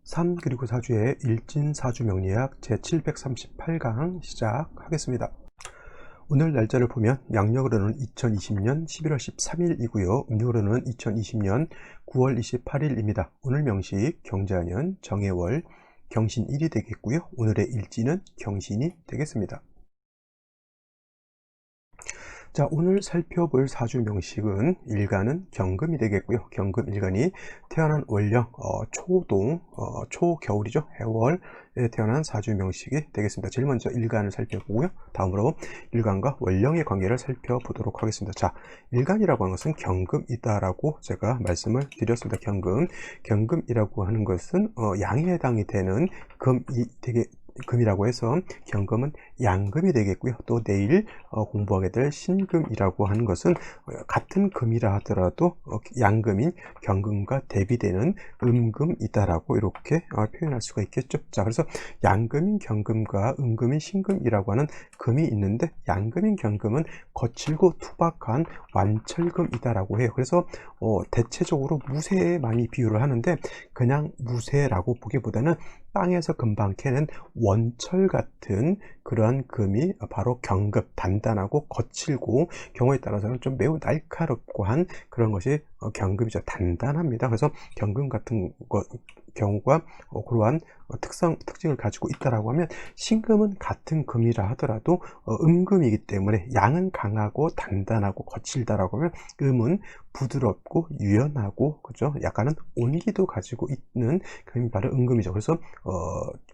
3 그리고 4주의 일진사주 명리학 제738강 시작하겠습니다. 오늘 날짜를 보면 양력으로는 2020년 11월 13일이고요. 음력으로는 2020년 9월 28일입니다. 오늘 명식 경자년 정해월 경신일이 되겠고요. 오늘의 일진은 경신이 되겠습니다. 자, 오늘 살펴볼 사주 명식은 일간은 경금이 되겠고요. 경금 일간이 태어난 월령 초동 초겨울이죠. 해월에 태어난 사주 명식이 되겠습니다. 제일 먼저 일간을 살펴보고요. 다음으로 일간과 월령의 관계를 살펴보도록 하겠습니다. 자, 일간이라고 하는 것은 경금이다라고 제가 말씀을 드렸습니다. 경금이라고 하는 것은 양에 해당이 되는 금이 되게 금이라고 해서 경금은 양금이 되겠고요. 또 내일 공부하게 될 신금이라고 하는 것은 같은 금이라 하더라도 양금인 경금과 대비되는 음금이다라고 이렇게 표현할 수가 있겠죠. 자, 그래서 양금인 경금과 음금인 신금이라고 하는 금이 있는데, 양금인 경금은 거칠고 투박한 완철금이다라고 해요. 그래서 대체적으로 무쇠에 많이 비유를 하는데, 그냥 무쇠라고 보기보다는 땅에서 금방 캐는 원철 같은 그러한 금이 바로 경금, 단단하고 거칠고 경우에 따라서는 좀 매우 날카롭고 한 그런 것이 경금이죠. 단단합니다. 그래서 경금 같은 경우가 그러한 특징을 가지고 있다라고 하면, 신금은 같은 금이라 하더라도 음금이기 때문에 양은 강하고 단단하고 거칠다라고 하면, 음은 부드럽고 유연하고, 그죠? 약간은 온기도 가지고 있는 금이 바로 음금이죠. 그래서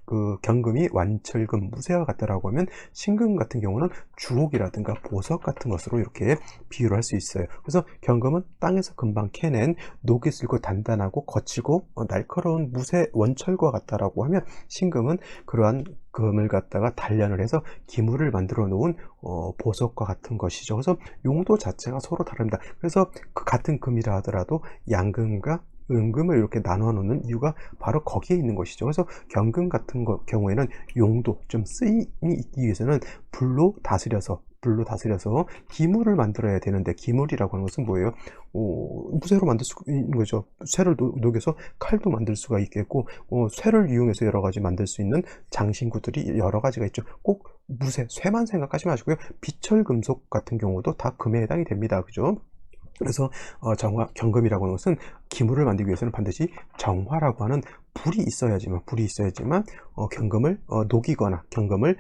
그 경금이 완철금, 무쇠와 같다라고 하면, 신금 같은 경우는 주옥이라든가 보석 같은 것으로 이렇게 비유를 할 수 있어요. 그래서 경금은 땅에서 금방 캐낸 녹이 슬고 단단하고 거치고 날카로운 무쇠 원철과 같다라고 하면, 신금은 그러한 금을 갖다가 단련을 해서 기물을 만들어 놓은 보석과 같은 것이죠. 그래서 용도 자체가 서로 다릅니다. 그래서 그 같은 금이라 하더라도 양금과 음금을 이렇게 나눠 놓는 이유가 바로 거기에 있는 것이죠. 그래서 경금 같은 경우에는 용도, 좀 쓰임이 있기 위해서는 불로 다스려서 기물을 만들어야 되는데, 기물이라고 하는 것은 뭐예요? 무쇠로 만들 수 있는 거죠. 쇠를 녹여서 칼도 만들 수가 있겠고, 쇠를 이용해서 여러 가지 만들 수 있는 장신구들이 여러 가지가 있죠. 꼭 무쇠, 쇠만 생각하지 마시고요. 비철 금속 같은 경우도 다 금에 해당이 됩니다. 그죠? 그래서 경금이라고 하는 것은 기물을 만들기 위해서는 반드시 정화라고 하는 불이 있어야지만 경금을 녹이거나 경금을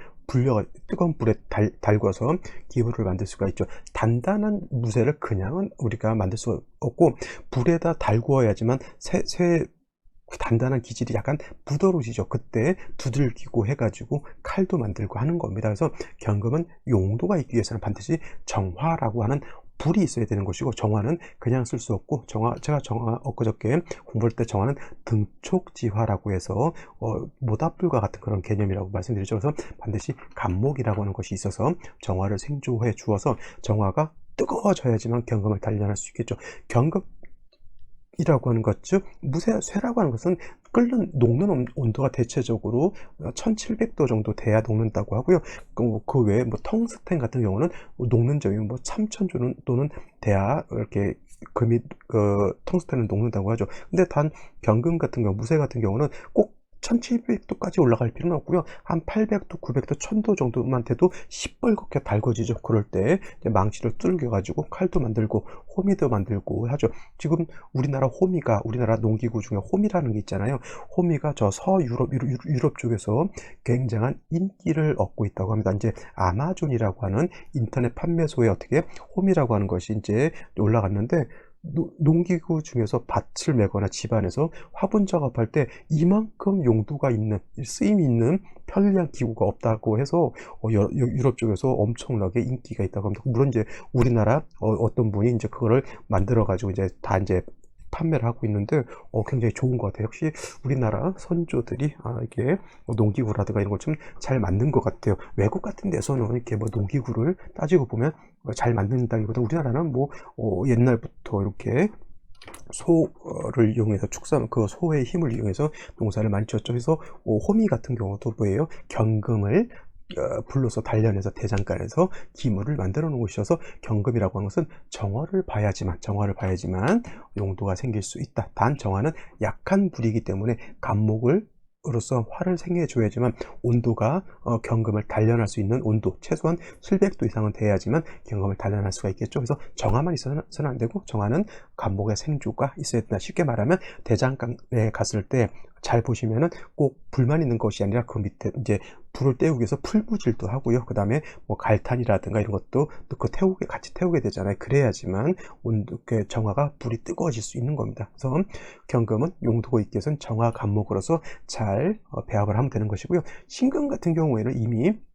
뜨거운 불에 달궈서 기물을 만들 수가 있죠. 단단한 무쇠를 그냥은 우리가 만들 수 없고, 불에다 달구어야지만 단단한 기질이 약간 부드러워지죠. 그때 두들기고 해가지고 칼도 만들고 하는 겁니다. 그래서 경금은 용도가 있기 위해서는 반드시 정화라고 하는 불이 있어야 되는 것이고, 정화는 그냥 쓸 수 없고, 제가 정화 엊그저께 공부할 때 정화는 등촉지화라고 해서 모닥불과 같은 그런 개념이라고 말씀드렸죠. 그래서 반드시 간목이라고 하는 것이 있어서 정화를 생조해 주어서 정화가 뜨거워져야지만 경금을 단련할 수 있겠죠. 이라고 하는 것, 즉 쇠라고 하는 것은 녹는 온도가 대체적으로 1700도 정도 돼야 녹는다고 하고요. 그 외에 텅스텐 같은 경우는 녹는 점이 3000도 또는 돼야 이렇게 금이 텅스텐은 녹는다고 하죠. 근데 단 경금 같은 경우, 무쇠 같은 경우는 꼭 1700도까지 올라갈 필요는 없고요. 한 800도, 900도, 1000도 정도만 돼도 시뻘겋게 달궈지죠. 그럴 때 망치를 뚫겨 가지고 칼도 만들고 호미도 만들고 하죠. 지금 우리나라 농기구 중에 호미라는 게 있잖아요. 호미가 저 서유럽, 유럽 쪽에서 굉장한 인기를 얻고 있다고 합니다. 이제 아마존이라고 하는 인터넷 판매소에 어떻게 호미라고 하는 것이 이제 올라갔는데, 농기구 중에서 밭을 메거나 집안에서 화분 작업할 때 이만큼 용도가 있는, 쓰임이 있는 편리한 기구가 없다고 해서 유럽 쪽에서 엄청나게 인기가 있다고 합니다. 물론 이제 우리나라 어떤 분이 이제 그거를 만들어 가지고 이제 판매를 하고 있는데 굉장히 좋은 것 같아요. 역시 우리나라 선조들이 이게 농기구라든가 이런 걸 좀 잘 만든 것 같아요. 외국 같은 데서는 이렇게 농기구를 따지고 보면 잘 만든다기보다, 우리나라는 옛날부터 이렇게 소를 이용해서 그 소의 힘을 이용해서 농사를 많이 지었죠. 그래서 호미 같은 경우도 뭐예요? 경금을 불로서 단련해서 대장간에서 기물을 만들어 놓은 곳이어서 경금이라고 하는 것은 정화를 봐야지만 용도가 생길 수 있다. 단 정화는 약한 불이기 때문에 간목을 으로서 화를 생겨해 줘야지만 온도가 경금을 단련할 수 있는 온도 최소한 700도 이상은 돼야지만 경금을 단련할 수가 있겠죠. 그래서 정화만 있어서는 안 되고 정화는 간목의 생주가 있어야 된다. 쉽게 말하면 대장간에 갔을 때 잘 보시면은 꼭 불만 있는 것이 아니라 그 밑에 이제 불을 때우기 위해서 풀무질도 하고요. 그 다음에 뭐 갈탄이라든가 이런 것도 같이 태우게 되잖아요. 그래야지만 정화가 불이 뜨거워질 수 있는 겁니다. 그래서 경금은 용도가 있기 위해서는 정화 간목으로서 잘 배합을 하면 되는 것이고요. 신금 같은 경우에는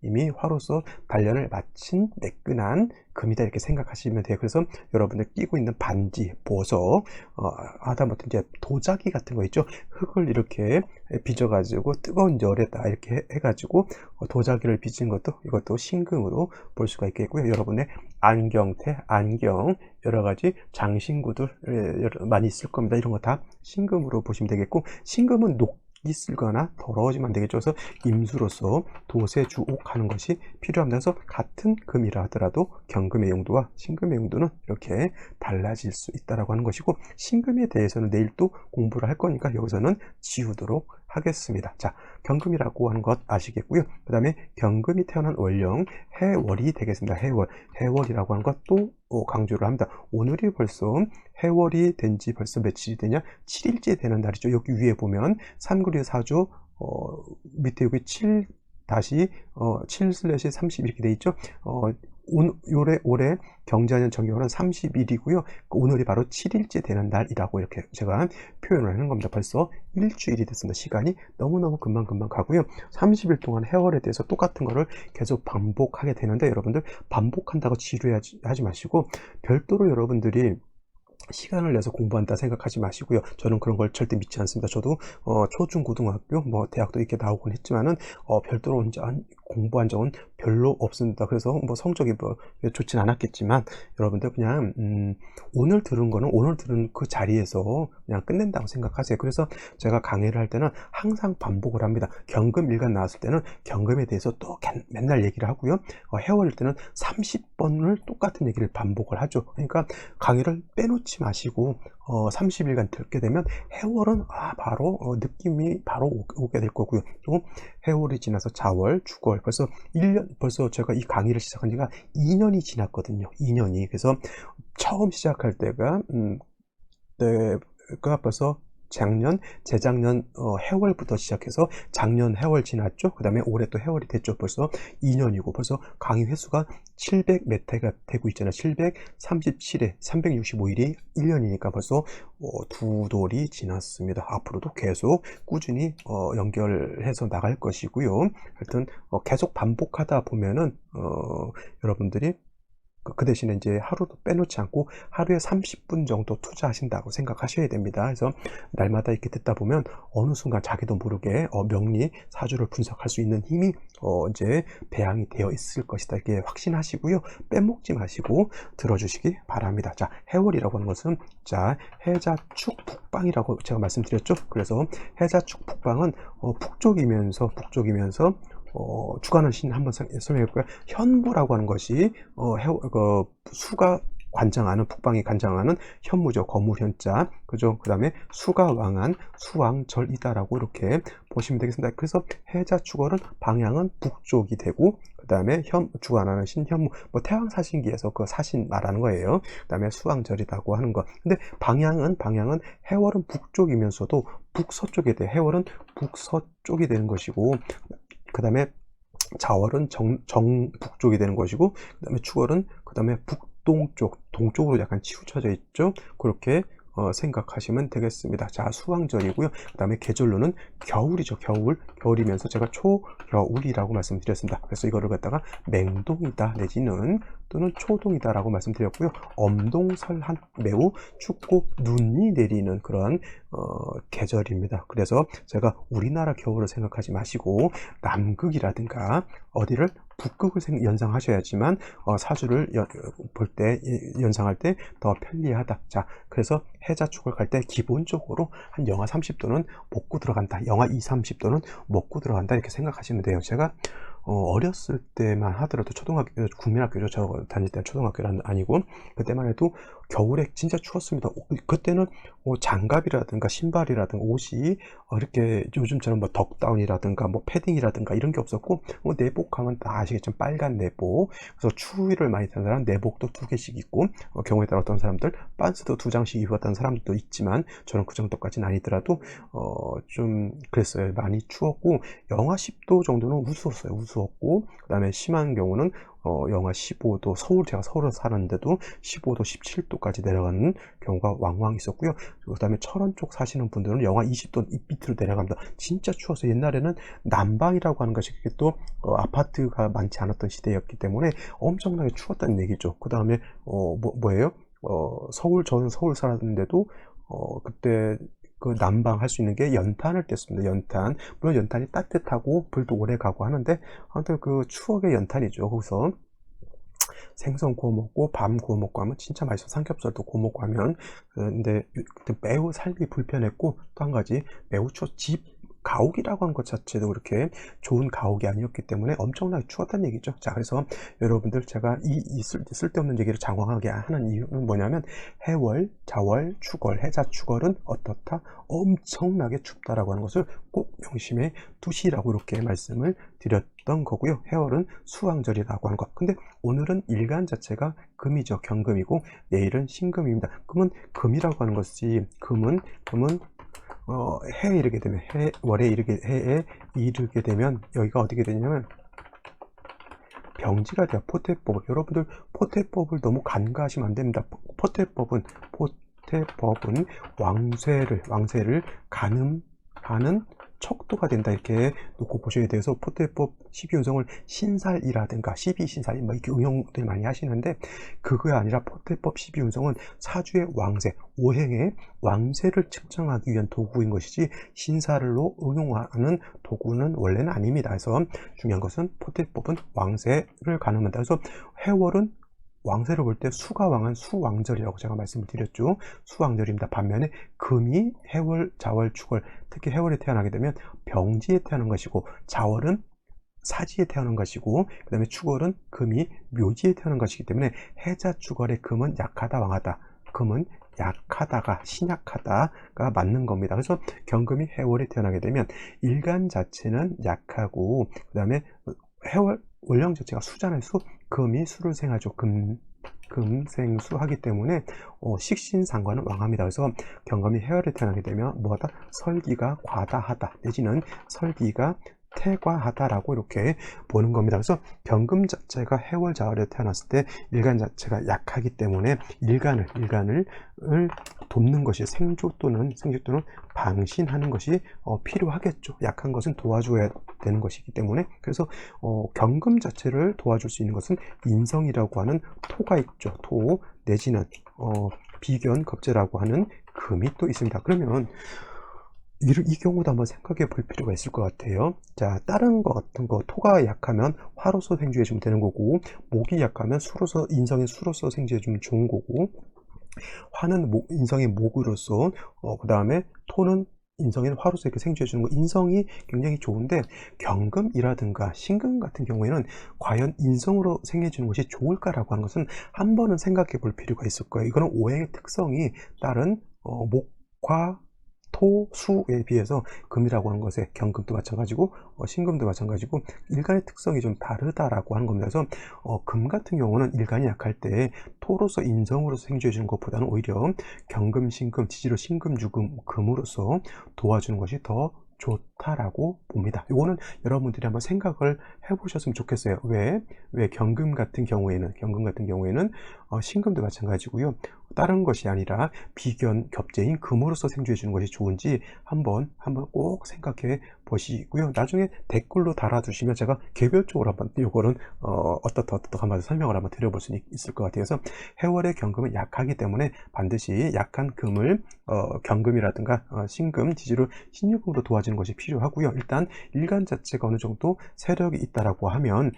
이미 화로서 단련을 마친 매끈한 금이다 이렇게 생각하시면 돼요. 그래서 여러분들 끼고 있는 반지, 보석, 하다못해 이제 도자기 같은 거 있죠. 흙을 이렇게 빚어가지고 뜨거운 열에다 이렇게 해가지고 도자기를 빚은 이것도 신금으로 볼 수가 있겠고요. 여러분의 안경, 여러 가지 장신구들 많이 있을 겁니다. 이런 거 다 신금으로 보시면 되겠고, 신금은 녹이 쓸거나 더러워지면 안 되겠죠. 그래서 임수로서 도세주옥하는 것이 필요합니다. 그래서 같은 금이라 하더라도 경금의 용도와 신금의 용도는 이렇게 달라질 수 있다라고 하는 것이고, 신금에 대해서는 내일 또 공부를 할 거니까 여기서는 지우도록 하겠습니다. 자, 경금이라고 하는 것 아시겠고요. 그 다음에 경금이 태어난 월령 해월이 되겠습니다. 해월이라고 하는 것도 강조를 합니다. 오늘이 벌써 해월이 된 지 벌써 며칠이 되냐? 7일째 되는 날이죠. 여기 위에 보면 삼구리 사주 밑에 여기 7 7/30 이렇게 돼 있죠. 올해 경자년 정경은 30일이고요. 오늘이 바로 7일째 되는 날이라고 이렇게 제가 표현을 하는 겁니다. 벌써 일주일이 됐습니다. 시간이 너무너무 금방 가고요. 30일 동안 해월에 대해서 똑같은 거를 계속 반복하게 되는데, 여러분들 반복한다고 지루하지 마시고 별도로 여러분들이 시간을 내서 공부한다 생각하지 마시고요. 저는 그런 걸 절대 믿지 않습니다. 저도 초중 고등학교 뭐 대학도 이렇게 나오곤 했지만은 별도로 이제 공부한 적은 별로 없습니다. 그래서 뭐 성적이 뭐 좋진 않았겠지만 여러분들 그냥 오늘 들은 거는 오늘 들은 그 자리에서 그냥 끝낸다고 생각하세요. 그래서 제가 강의를 할 때는 항상 반복을 합니다. 경금 일간 나왔을 때는 경금에 대해서 또 맨날 얘기를 하고요. 해월일 때는 30번을 똑같은 얘기를 반복을 하죠. 그러니까 강의를 빼놓지 마시고 30일간 듣게 되면 해월은 바로 느낌이 바로 오게 될 거고요. 또 해월이 지나서 자월, 주월, 벌써 제가 이 강의를 시작한 지가 2년이 지났거든요. 2년이. 그래서 처음 시작할 때가 벌써 재작년 해월부터 시작해서 작년 해월 지났죠. 그 다음에 올해 또 해월이 됐죠. 벌써 2년이고 벌써 강의 횟수가 700 몇 회가 되고 있잖아요. 737회 365일이 1년이니까 벌써 두 돌이 지났습니다. 앞으로도 계속 꾸준히 연결해서 나갈 것이고요. 하여튼 계속 반복하다 보면은 여러분들이 그 대신에 이제 하루도 빼놓지 않고 하루에 30분 정도 투자하신다고 생각하셔야 됩니다. 그래서 날마다 이렇게 듣다 보면 어느 순간 자기도 모르게 명리 사주를 분석할 수 있는 힘이 이제 배양이 되어 있을 것이다. 이렇게 확신하시고요. 빼먹지 마시고 들어주시기 바랍니다. 자, 해월이라고 하는 것은 해자축 북방이라고 제가 말씀드렸죠. 그래서 해자축 북방은 북쪽이면서 주관하는 신 한번 설명해볼까요? 현무라고 하는 것이 수가 관장하는, 북방이 관장하는 현무죠. 거물현자, 그죠? 그 다음에 수가 왕한 수왕절이다라고 이렇게 보시면 되겠습니다. 그래서 해자축월은 방향은 북쪽이 되고, 그 다음에 주관하는 신 현무, 뭐 태왕사신기에서 그 사신 말하는 거예요. 그 다음에 수왕절이라고 하는 거. 근데 방향은 해월은 북쪽이면서도 북서쪽에 돼. 해월은 북서쪽이 되는 것이고, 그 다음에 자월은 정북쪽이 되는 것이고, 그 다음에 축월은 그 다음에 동쪽으로 약간 치우쳐져 있죠. 그렇게 생각하시면 되겠습니다. 자, 수왕절이고요. 그 다음에 계절로는 겨울이죠. 겨울이면서 제가 초겨울이라고 말씀드렸습니다. 그래서 이거를 갖다가 맹동이다 내지는 또는 초동이다 라고 말씀드렸고요. 엄동설한, 매우 춥고 눈이 내리는 그런 계절입니다. 그래서 제가 우리나라 겨울을 생각하지 마시고 남극이라든가 어디를 북극을 연상하셔야지만 사주를 볼 때 연상할 때 더 편리하다. 자, 그래서 해자축을 갈 때 기본적으로 한 영하 30도는 먹고 들어간다. 영하 20, 30도는 먹고 들어간다. 이렇게 생각하시면 돼요. 제가 어렸을 때만 하더라도 초등학교 국민학교죠. 저 다닐 때는 초등학교는 아니고 그때만 해도 겨울에 진짜 추웠습니다. 그때는 장갑이라든가 신발이라든가 옷이 이렇게 요즘처럼 뭐 덕다운이라든가 뭐 패딩이라든가 이런 게 없었고 내복하면 다 아시겠지만 빨간 내복. 그래서 추위를 많이 타는 사람 내복도 2개씩 입고 경우에 따라 어떤 사람들 반스도 2장씩 입었다는 사람들도 있지만 저는 그 정도까지는 아니더라도 좀 그랬어요. 많이 추웠고 영하 10도 정도는 우스웠어요. 우스웠고 그다음에 심한 경우는 영하 15도 제가 서울에 사는데도 15도 17도까지 내려가는 경우가 왕왕 있었고요. 그다음에 철원 쪽 사시는 분들은 영하 20도 밑으로 내려갑니다. 진짜 추워서 옛날에는 난방이라고 하는 것이 또 아파트가 많지 않았던 시대였기 때문에 엄청나게 추웠다는 얘기죠. 그다음에 뭐예요? 저는 서울 살았는데도 그때 그 난방할 수 있는 게 연탄을 뗐습니다. 연탄. 물론 연탄이 따뜻하고 불도 오래 가고 하는데 아무튼 그 추억의 연탄이죠. 거기서 생선 구워 먹고 밤 구워 먹고 하면 진짜 맛있어. 삼겹살도 구워 먹고 하면. 근데 그때 매우 살기 불편했고 또 한 가지 매우 집 가옥이라고 하는 것 자체도 그렇게 좋은 가옥이 아니었기 때문에 엄청나게 추웠다는 얘기죠. 자, 그래서 여러분들 제가 쓸데없는 얘기를 장황하게 하는 이유는 뭐냐면 해월, 자월, 축월, 해자 축월은 어떻다? 엄청나게 춥다라고 하는 것을 꼭 명심해 두시라고 이렇게 말씀을 드렸던 거고요. 해월은 수왕절이라고 하는 것. 근데 오늘은 일간 자체가 금이죠. 경금이고 내일은 신금입니다. 그러면 금이라고 하는 것이 금은 해에 이르게 되면 해에 이르게 되면 여기가 어떻게 되냐면 병지가 돼요. 포태법. 여러분들 포태법을 너무 간과하시면 안 됩니다. 포태법은 왕쇠를 가늠하는 척도가 된다 이렇게 놓고 보셔야 돼서 포태법 12운성을 신살이라든가 12신살 뭐 이렇게 응용들 많이 하시는데 그게 아니라 포태법 12운성은 사주의 왕쇠, 오행의 왕쇠를 측정하기 위한 도구인 것이지 신살로 응용하는 도구는 원래는 아닙니다. 그래서 중요한 것은 포태법은 왕쇠를 가늠한다. 그래서 해월은 왕세를 볼 때 수가 왕은 수왕절이라고 제가 말씀을 드렸죠. 수왕절입니다. 반면에 금이 해월, 자월, 축월, 특히 해월에 태어나게 되면 병지에 태어난 것이고 자월은 사지에 태어난 것이고 그 다음에 축월은 금이 묘지에 태어난 것이기 때문에 해자 축월의 금은 약하다 왕하다. 금은 약하다가 신약하다가 맞는 겁니다. 그래서 경금이 해월에 태어나게 되면 일간 자체는 약하고 그 다음에 해월 월령 자체가 수잖아요. 금이 수를 생하죠. 금생수 하기 때문에 식신상관은 왕합니다. 그래서 경금이 해월에 태어나게 되면 뭐하다? 설기가 과다하다 내지는 설기가 태과하다라고 이렇게 보는 겁니다. 그래서 경금 자체가 해월 자월에 태어났을 때 일간 자체가 약하기 때문에 일간을 돕는 것이 생조 또는 방신하는 것이 필요하겠죠. 약한 것은 도와줘야 되는 것이기 때문에 그래서 경금 자체를 도와줄 수 있는 것은 인성이라고 하는 토가 있죠. 토 내지는 비견 겁재라고 하는 금이 또 있습니다. 그러면 이 경우도 한번 생각해 볼 필요가 있을 것 같아요. 자, 다른 거 같은 거 토가 약하면 화로서 생주해 주면 되는 거고 목이 약하면 인성의 수로서 생주해 주면 좋은 거고 화는 인성의 목으로서 그 다음에 토는 인성의 화로서 이렇게 생주해 주는 거 인성이 굉장히 좋은데 경금이라든가 신금 같은 경우에는 과연 인성으로 생해 주는 것이 좋을까라고 하는 것은 한 번은 생각해 볼 필요가 있을 거예요. 이거는 오행의 특성이 다른 목화 토, 수에 비해서 금이라고 하는 것에 경금도 마찬가지고 신금도 마찬가지고 일간의 특성이 좀 다르다라고 하는 겁니다. 그래서 금 같은 경우는 일간이 약할 때 토로서 인성으로서 생주해 주는 것보다는 오히려 경금, 신금, 지지로 신금, 유금, 금으로서 도와주는 것이 더 좋다라고 봅니다. 이거는 여러분들이 한번 생각을 해보셨으면 좋겠어요. 왜 경금 같은 경우에는 신금도 마찬가지고요. 다른 것이 아니라 비견 겹재인 금으로서 생주해 주는 것이 좋은지 한번 꼭 생각해 보시고요. 나중에 댓글로 달아주시면 제가 개별적으로 한번 이거는 어떻다 한번 설명을 한번 드려볼 수 있을 것 같아요. 그래서 해월의 경금은 약하기 때문에 반드시 약한 금을 경금이라든가 신금, 지지로 신유금으로 도와주는 것이 필요하고요. 일단 일간 자체가 어느 정도 세력이 있다라고 하면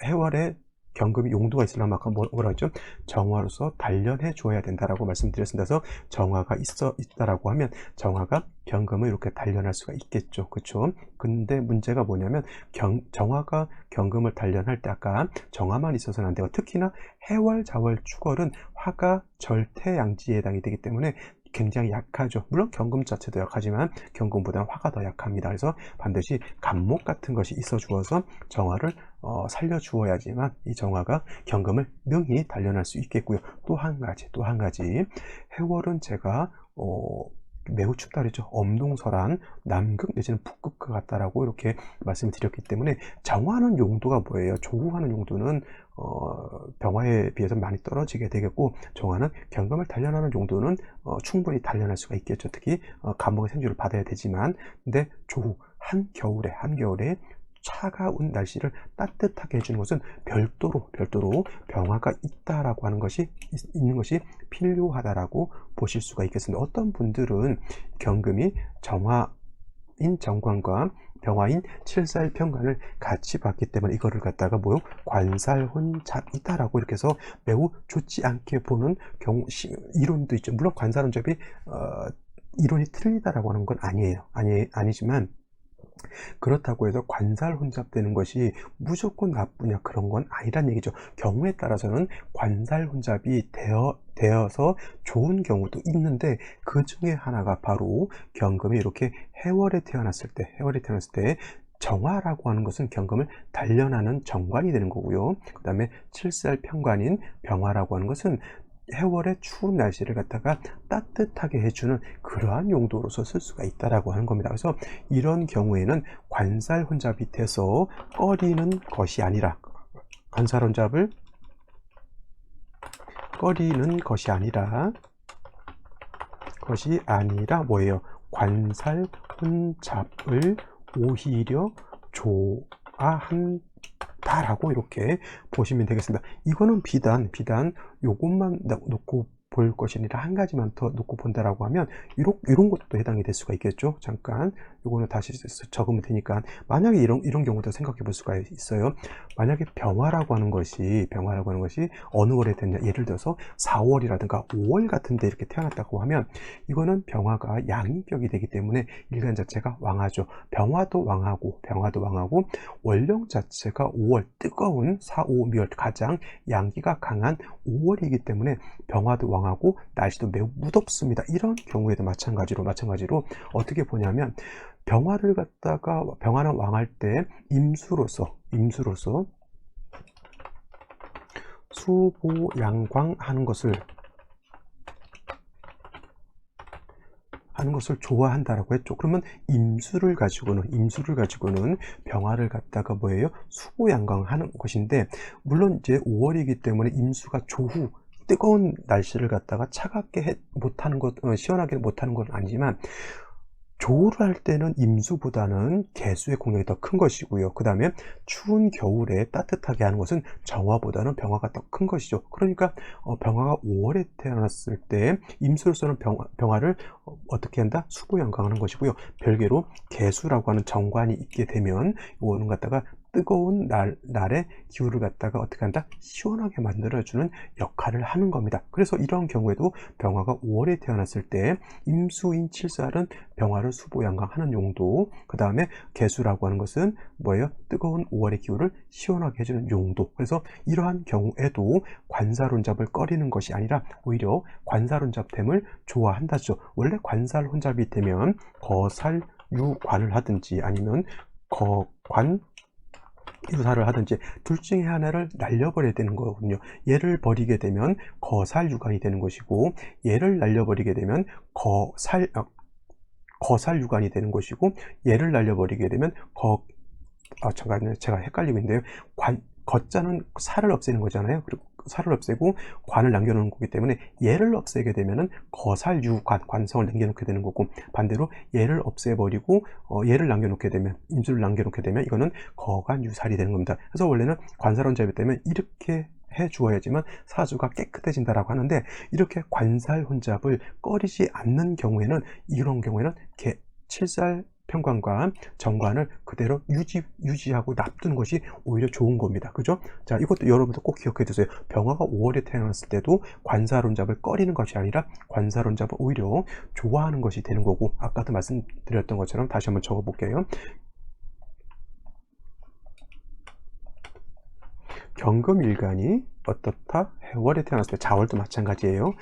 해월의 경금이 용도가 있으려면 아까 뭐라 했죠? 정화로서 단련해 줘야 된다라고 말씀드렸습니다. 그래서 정화가 있다라고 하면 정화가 경금을 이렇게 단련할 수가 있겠죠. 그렇죠? 근데 문제가 뭐냐면 정화가 경금을 단련할 때 아까 정화만 있어서는 안 되고, 특히나 해월, 자월, 축월은 화가 절태양지에 해당이 되기 때문에 굉장히 약하죠. 물론 경금 자체도 약하지만 경금보다는 화가 더 약합니다. 그래서 반드시 간목 같은 것이 있어 주어서 정화를 살려 주어야지만 이 정화가 경금을 능히 단련할 수 있겠고요. 또 한 가지 해월은 제가 매우 춥다 그랬죠. 엄동설한 남극 내지는 북극과 같다라고 이렇게 말씀을 드렸기 때문에 정화하는 용도가 뭐예요? 조우하는 용도는 병화에 비해서 많이 떨어지게 되겠고, 정화는 경금을 단련하는 용도는 충분히 단련할 수가 있겠죠. 특히 간목의 생주를 받아야 되지만, 근데 조우 한겨울에 차가운 날씨를 따뜻하게 해주는 것은 별도로 병화가 있는 것이 필요하다라고 보실 수가 있겠습니다. 어떤 분들은 경금이 정화인 정관과 병화인 칠살평관을 같이 봤기 때문에 이거를 갖다가 관살혼잡이다라고 이렇게 해서 매우 좋지 않게 보는 이론도 있죠. 물론 관살혼잡이 이론이 틀리다라고 하는 건 아니지만, 그렇다고 해서 관살 혼잡되는 것이 무조건 나쁘냐, 그런 건 아니란 얘기죠. 경우에 따라서는 관살 혼잡이 되어서 좋은 경우도 있는데, 그 중에 하나가 바로 경금이 이렇게 해월에 태어났을 때 정화라고 하는 것은 경금을 단련하는 정관이 되는 거고요. 그 다음에 칠살평관인 병화라고 하는 것은 해월의 추운 날씨를 갖다가 따뜻하게 해주는 그러한 용도로서 쓸 수가 있다라고 하는 겁니다. 그래서 이런 경우에는 관살 혼잡이 돼서 꺼리는 것이 아니라, 관살 혼잡을 꺼리는 것이 아니라 뭐예요? 관살 혼잡을 오히려 좋아한다라고 이렇게 보시면 되겠습니다. 이거는 비단 요것만 놓고 볼 것이 아니라 한 가지만 더 놓고 본다라고 하면 이런 것도 해당이 될 수가 있겠죠. 잠깐 요거는 다시 적으면 되니까, 만약에 이런 경우도 생각해 볼 수가 있어요. 만약에 병화라고 하는 것이 어느 월에 됐냐, 예를 들어서 4월이라든가 5월 같은 데 이렇게 태어났다고 하면, 이거는 병화가 양인격이 되기 때문에 일간 자체가 왕하죠. 병화도 왕하고 월령 자체가 5월, 뜨거운 4, 5, 미월 가장 양기가 강한 5월이기 때문에 병화도 왕하고 날씨도 매우 무덥습니다. 이런 경우에도 마찬가지로 어떻게 보냐면, 병화는 왕할 때 임수로서 수보양광하는 것을 좋아한다라고 했죠. 그러면 임수를 가지고는 병화를 갖다가 뭐예요? 수보양광하는 것인데, 물론 이제 5월이기 때문에 임수가 조후 뜨거운 날씨를 갖다가 차갑게 시원하게 못하는 건 아니지만, 조우를 할 때는 임수보다는 개수의 공력이 더 큰 것이고요. 그 다음에 추운 겨울에 따뜻하게 하는 것은 정화보다는 병화가 더 큰 것이죠. 그러니까 병화가 5월에 태어났을 때 임수로서는 병화를 어떻게 한다? 수보양광하는 것이고요. 별개로 개수라고 하는 정관이 있게 되면 이거는 갖다가 뜨거운 날의 기후를 갖다가 어떻게 한다? 시원하게 만들어주는 역할을 하는 겁니다. 그래서 이런 경우에도 병화가 5월에 태어났을 때 임수인 칠살은 병화를 수보양광하는 용도, 그 다음에 개수라고 하는 것은 뭐예요? 뜨거운 5월의 기후를 시원하게 해주는 용도. 그래서 이러한 경우에도 관살혼잡을 꺼리는 것이 아니라 오히려 관살혼잡됨을 좋아한다죠. 원래 관살혼잡이 되면 거살유관을 하든지 아니면 거관 유사를 하든지 둘 중에 하나를 날려버려야 되는 거거든요. 얘를 버리게 되면 거살유관이 되는 것이고, 얘를 날려버리게 되면 거살유관이 되는 것이고, 얘를 날려버리게 되면 잠깐만요, 제가 헷갈리고 있는데요. 거자는 살을 없애는 거잖아요. 그리고 살을 없애고 관을 남겨놓는 거기 때문에, 얘를 없애게 되면은 거살유관, 관성을 남겨놓게 되는 거고, 반대로 얘를 없애버리고 얘를 남겨놓게 되면, 임수를 남겨놓게 되면 이거는 거관유살이 되는 겁니다. 그래서 원래는 관살혼잡이 되면 이렇게 해 주어야지만 사주가 깨끗해진다라고 하는데, 이렇게 관살혼잡을 꺼리지 않는 경우에는, 이런 경우에는 칠살 평관과 정관을 그대로 유지하고 놔두는 것이 오히려 좋은 겁니다. 그죠? 자, 이것도 여러분들 꼭 기억해 두세요. 병화가 5월에 태어났을 때도 관사론잡을 꺼리는 것이 아니라 관사론잡을 오히려 좋아하는 것이 되는 거고, 아까도 말씀드렸던 것처럼 다시 한번 적어 볼게요. 경금일간이 어떻다? 해월에 태어났을 때, 자월도 마찬가지예요.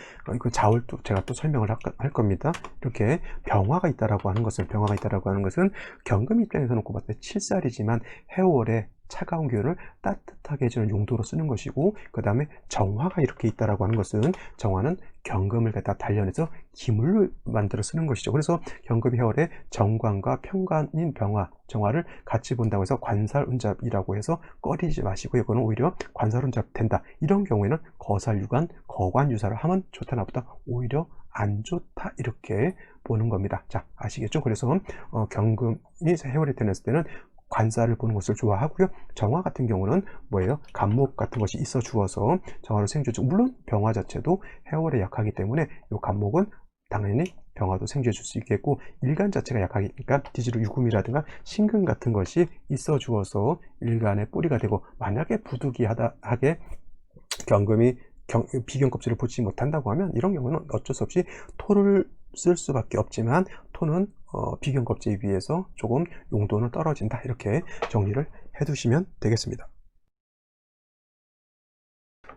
그 자월도 제가 또 설명을 할 겁니다. 이렇게 병화가 있다라고 하는 것은, 경금 입장에서 놓고 봤을 때 7살이지만 해월에 차가운 기운을 따뜻하게 해주는 용도로 쓰는 것이고, 그 다음에 정화가 이렇게 있다라고 하는 것은, 정화는 경금을 갖다 단련해서 기물로 만들어 쓰는 것이죠. 그래서 경금이 해월에 정관과 평관인 병화, 정화를 같이 본다고 해서 관살운잡이라고 해서 꺼리지 마시고, 이거는 오히려 관살운잡 된다, 이런 경우에는 거살유관, 거관유사를 하면 좋다 나보다 오히려 안 좋다, 이렇게 보는 겁니다. 자, 아시겠죠? 그래서 경금이 해월에 태어났을 때는 관사를 보는 것을 좋아하고요. 정화 같은 경우는 뭐예요? 간목 같은 것이 있어 주어서 정화를 생겨주죠. 물론 병화 자체도 해월에 약하기 때문에 이 간목은 당연히 병화도 생겨줄 수 있겠고, 일간 자체가 약하니까 지지로 유금이라든가 신금 같은 것이 있어 주어서 일간의 뿌리가 되고, 만약에 부득이하게 경금이 비경 껍질을 보지 못한다고 하면, 이런 경우는 어쩔 수 없이 토를 쓸 수밖에 없지만, 토는 비경 껍질에 비해서 조금 용도는 떨어진다, 이렇게 정리를 해 두시면 되겠습니다.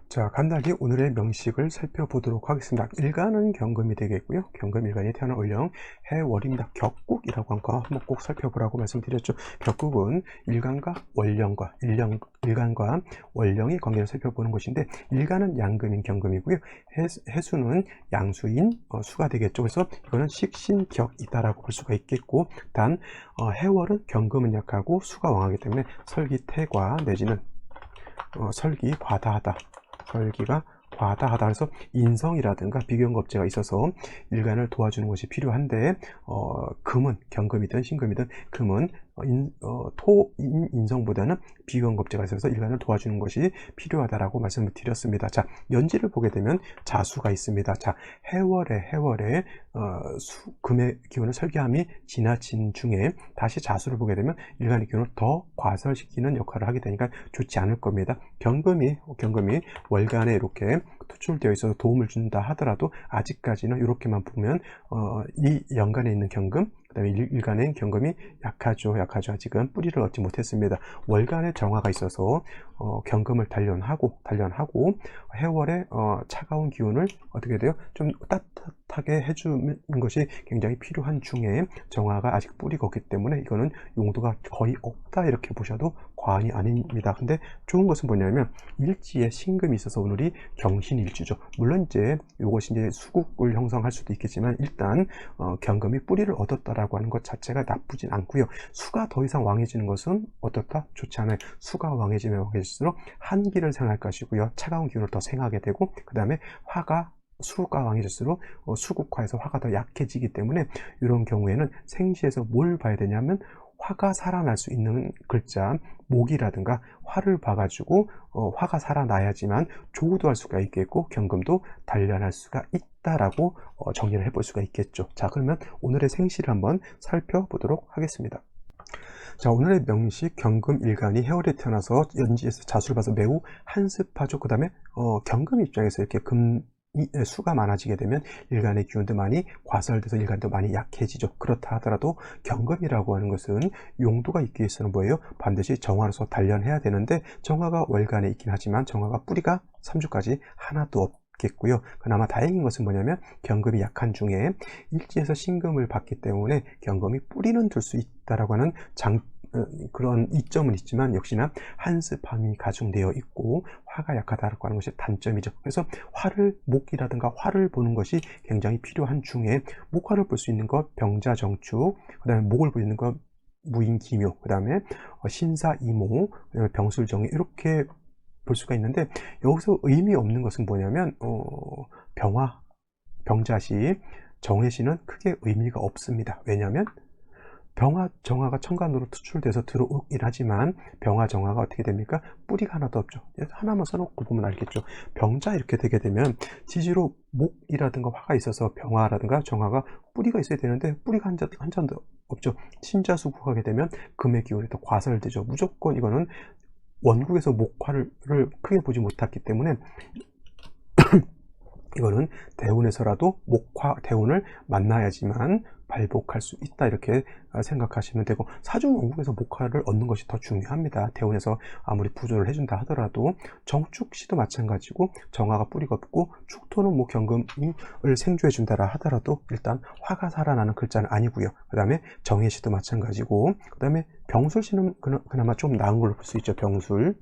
자, 간단히 오늘의 명식을 살펴보도록 하겠습니다. 일간은 경금이 되겠고요. 경금일간이 태어난 월령 해월입니다. 격국이라고 한 거 한번 꼭 살펴보라고 말씀드렸죠. 격국은 일간과 월령과 일간과 월령의 관계를 살펴보는 것인데, 일간은 양금인 경금이고요. 해수는 양수인 수가 되겠죠. 그래서 이거는 식신격이다라고 볼 수가 있겠고, 단 해월은 경금은 약하고 수가 왕하기 때문에 설기태과 내지는 설기과다하다, 설기가 과다하다. 그래서 인성이라든가 비경겁제가 있어서 일간을 도와주는 것이 필요한데, 금은 경금이든 신금이든 금은 인성보다는 비경겁제가 있어서 일간을 도와주는 것이 필요하다라고 말씀을 드렸습니다. 자, 연지를 보게 되면 자수가 있습니다. 자, 해월에 금의 기운을 설계함이 지나친 중에 다시 자수를 보게 되면 일간의 기운을 더 과설시키는 역할을 하게 되니까 좋지 않을 겁니다. 경금이 월간에 이렇게 투출되어 있어서 도움을 준다 하더라도, 아직까지는 이렇게만 보면 이 연간에 있는 경금, 그 다음에 일간의 경금이 약하죠. 아직은 뿌리를 얻지 못했습니다. 월간에 정화가 있어서 경금을 단련하고 해월에 차가운 기운을 어떻게 돼요? 좀 따뜻하게 해주는 것이 굉장히 필요한 중에, 정화가 아직 뿌리가 없기 때문에 이거는 용도가 거의 없다, 이렇게 보셔도 과언이 아닙니다. 근데 좋은 것은 뭐냐면, 일지에 신금이 있어서 오늘이 경신일주죠. 물론 이제 이것이 이제 수국을 형성할 수도 있겠지만, 일단 경금이 뿌리를 얻었다라고 하는 것 자체가 나쁘진 않고요. 수가 더 이상 왕해지는 것은 어떻다? 좋지 않아요. 수가 왕해지면 왕해질수록 한기를 생할 것이고요. 차가운 기운을 더 생하게 되고, 그 다음에 수가 왕해질수록 수국화에서 화가 더 약해지기 때문에, 이런 경우에는 생시에서 뭘 봐야 되냐면, 화가 살아날 수 있는 글자, 목이라든가 화를 봐가지고 화가 살아나야지만 조우도 할 수가 있겠고, 경금도 단련할 수가 있다라고 정리를 해볼 수가 있겠죠. 자, 그러면 오늘의 생시를 한번 살펴보도록 하겠습니다. 자, 오늘의 명식, 경금일간이 해월에 태어나서 연지에서 자수를 봐서 매우 한습하죠. 그 다음에 경금 입장에서 이렇게 수가 많아지게 되면 일간의 기운도 많이 과설돼서 일간도 많이 약해지죠. 그렇다 하더라도 경금이라고 하는 것은 용도가 있기 위해서는 뭐예요? 반드시 정화로서 단련해야 되는데, 정화가 월간에 있긴 하지만 정화가 뿌리가 3주까지 하나도 없겠고요. 그나마 다행인 것은 뭐냐면, 경금이 약한 중에 일지에서 신금을 받기 때문에 경금이 뿌리는 둘 수 있다라고 하는 그런 이점은 있지만, 역시나 한습함이 가중되어 있고 화가 약하다라고 하는 것이 단점이죠. 그래서 목이라든가 화를 보는 것이 굉장히 필요한 중에, 목화를 볼 수 있는 것 병자정축, 그 다음에 목을 볼 수 있는 것 무인기묘, 그 다음에 신사이모, 그 다음에 병술정리, 이렇게 볼 수가 있는데, 여기서 의미 없는 것은 뭐냐면 병자시, 정해시는 크게 의미가 없습니다. 왜냐하면 병화, 정화가 천간으로 투출돼서 들어오긴 하지만 병화, 정화가 어떻게 됩니까? 뿌리가 하나도 없죠. 하나만 써놓고 보면 알겠죠. 병자 이렇게 되게 되면 지지로 목이라든가 화가 있어서 병화라든가 정화가 뿌리가 있어야 되는데 뿌리가 한 잔도 없죠. 신자수국하게 되면 금의 기운이 더 과설되죠. 무조건 이거는 원국에서 목화를 크게 보지 못했기 때문에 이거는 대운에서라도 목화, 대운을 만나야지만 발복할 수 있다 이렇게 생각하시면 되고, 사주원국에서 목화를 얻는 것이 더 중요합니다. 대운에서 아무리 부조를 해준다 하더라도 정축시도 마찬가지고 정화가 뿌리가 없고 축토는 뭐 경금을 생조해 준다라 하더라도 일단 화가 살아나는 글자는 아니고요. 그 다음에 정해시도 마찬가지고, 그 다음에 병술시는 그나마 좀 나은 걸로 볼 수 있죠. 병술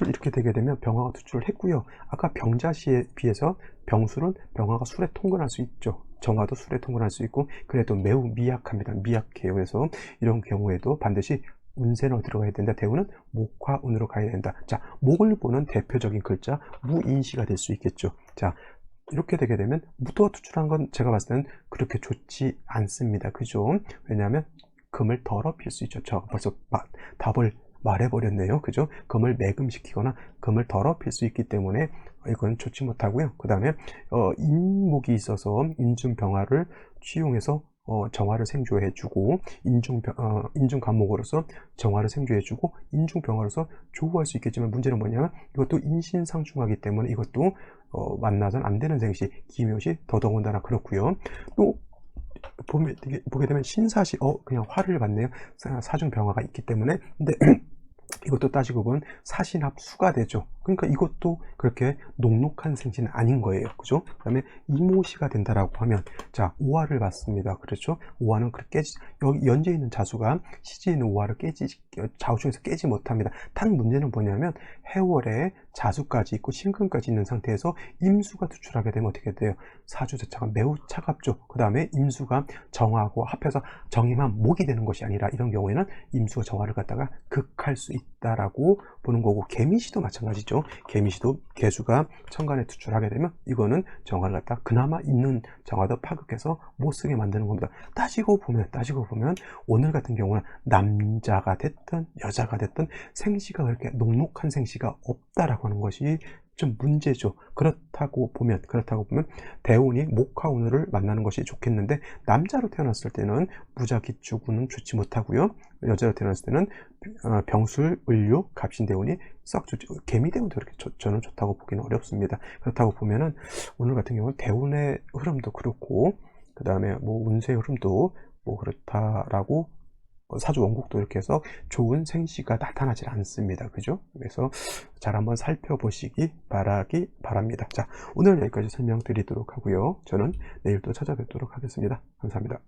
이렇게 되게 되면 병화가 투출을 했고요. 아까 병자시에 비해서 병술은 병화가 술에 통근할 수 있죠. 정화도 술에 통근할 수 있고, 그래도 매우 미약합니다. 미약해요. 그래서 이런 경우에도 반드시 운세는 어디로 가야 된다? 대운은 목화운으로 가야 된다. 자, 목을 보는 대표적인 글자 무인시가 될 수 있겠죠. 자, 이렇게 되게 되면 무토가 투출한 건 제가 봤을 때는 그렇게 좋지 않습니다. 그죠? 왜냐하면 금을 더럽힐 수 있죠. 저 벌써 답을 말해버렸네요. 그죠? 금을 매금시키거나 금을 더럽힐 수 있기 때문에 이건 좋지 못하고요. 그 다음에 인목이 있어서 인중병화를 취용해서 정화를 생조해주고, 인중간목으로서 정화를 생조해주고 인중병화로서 조후할 수 있겠지만, 문제는 뭐냐면 이것도 인신상중하기 때문에 이것도 만나서는 안 되는 생시, 기묘시 더더군다나 그렇고요. 또 보게 되면 신사시 그냥 화를 받네요. 사중병화가 있기 때문에. 근데 이것도 따지고 보면 사신합수가 되죠. 그러니까 이것도 그렇게 녹록한 생신은 아닌 거예요. 그죠? 그 다음에 이모시가 된다라고 하면, 자, 오화를 봤습니다. 그렇죠? 오화는 그렇게 여기 연재 있는 자수가 시지에 있는 오화를 좌우중에서 깨지 못합니다. 단 문제는 뭐냐면 해월에 자수까지 있고 신금까지 있는 상태에서 임수가 투출하게 되면 어떻게 돼요? 사주 자체가 매우 차갑죠. 그 다음에 임수가 정화하고 합해서 정임한 목이 되는 것이 아니라, 이런 경우에는 임수가 정화를 갖다가 극할 수 있다라고 보는 거고, 개미시도 마찬가지죠. 개미시도 개수가 천간에 투출하게 되면 이거는 정화를 갖다 그나마 있는 정화도 파극해서 못 쓰게 만드는 겁니다. 따지고 보면 오늘 같은 경우는 남자가 됐든 여자가 됐든 생시가 그렇게 녹록한 생시가 없다라고 하는 것이 좀 문제죠. 그렇다고 보면 대운이 목화운을 만나는 것이 좋겠는데, 남자로 태어났을 때는 무자기축운은 좋지 못하고요. 여자로 태어났을 때는 병술, 을류, 갑신대운이 썩 좋지, 개미대운도 그렇게 저는 좋다고 보기는 어렵습니다. 그렇다고 보면은 오늘 같은 경우는 대운의 흐름도 그렇고, 그 다음에 뭐 운세의 흐름도 뭐 그렇다라고, 사주 원국도 이렇게 해서 좋은 생시가 나타나질 않습니다. 그죠? 그래서 잘 한번 살펴보시기 바랍니다. 자, 오늘 여기까지 설명드리도록 하고요. 저는 내일 또 찾아뵙도록 하겠습니다. 감사합니다.